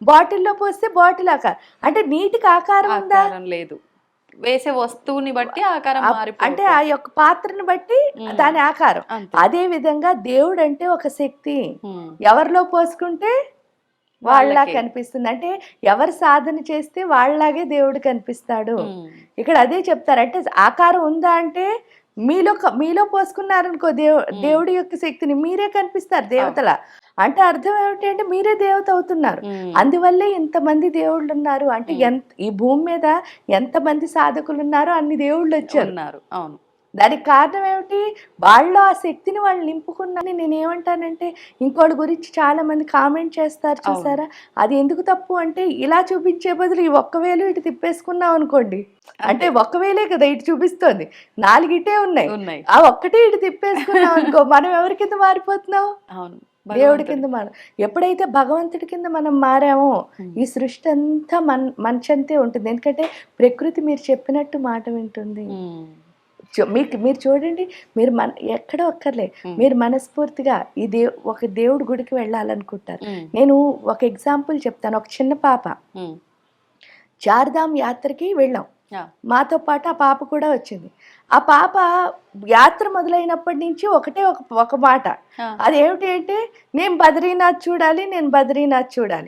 బాటిల్లో పోస్తే బాటిల్ ఆకారం, అంటే నీటికి ఆకారం ఉందా? ఆకారం లేదు, వేసే వస్తువుని బట్టి ఆకారం అంటే మారిపోతుంది. ఆ యొక్క పాత్రను బట్టి దాని ఆకారం. అంతే. అదే విధంగా దేవుడు అంటే ఒక శక్తి, ఉమ్. ఎవరిలో పోసుకుంటే వాళ్ళలా వాళ్ళకే. కనిపిస్తుంది. అంటే ఎవరు సాధన చేస్తే వాళ్ళలాగే దేవుడు కనిపిస్తాడు. ఉమ్. ఇక్కడ అదే చెప్తారు. అంటే ఆకారం ఉందా అంటే మీలో పోసుకున్నారనుకో దేవుడి యొక్క శక్తిని, మీరే కనిపిస్తారు దేవతల. అంటే అర్థం ఏమిటి అంటే మీరే దేవత అవుతున్నారు. అందువల్లే ఇంతమంది దేవుళ్ళు ఉన్నారు. అంటే ఈ భూమి మీద ఎంతమంది సాధకులు ఉన్నారో అన్ని దేవుళ్ళు వచ్చారు. అవును. దానికి కారణం ఏమిటి? వాళ్ళు ఆ శక్తిని వాళ్ళు నింపుకున్నారని నేనేమంటానంటే, ఇంకోటి గురించి చాలా మంది కామెంట్ చేస్తారు చూసారా, అది ఎందుకు తప్పు అంటే, ఇలా చూపించే బదులు ఈ ఒక్క వేలు ఇటు తిప్పేసుకున్నాం అనుకోండి, అంటే ఒక్క వేలే కదా ఇటు చూపిస్తోంది, 4 ఇటే ఉన్నాయి, ఆ ఒక్కటే ఇటు తిప్పేసుకున్నాం అనుకో, మనం ఎవరి కింద మారిపోతున్నాం? అవును, దేవుడి కింద. మనం ఎప్పుడైతే భగవంతుడి కింద మనం మారామో, ఈ సృష్టి అంతా మంచంతే ఉంటుంది. ఎందుకంటే ప్రకృతి మీరు చెప్పినట్టు మాట వింటుంది. మీరు చూడండి, మీరు ఎక్కడో ఒక్కర్లే, మీరు మనస్ఫూర్తిగా ఒక దేవుడి గుడికి వెళ్ళాలనుకుంటారు. నేను ఒక ఎగ్జాంపుల్ చెప్తాను. ఒక చిన్న పాప చార్ధామ్ యాత్రకి వెళ్ళాం, మాతో పాటు ఆ పాప కూడా వచ్చింది. ఆ పాప యాత్ర మొదలైనప్పటి నుంచి ఒక మాట, అదేమిటి అంటే, నేను బద్రీనాథ్ చూడాలి, నేను బద్రీనాథ్ చూడాలి.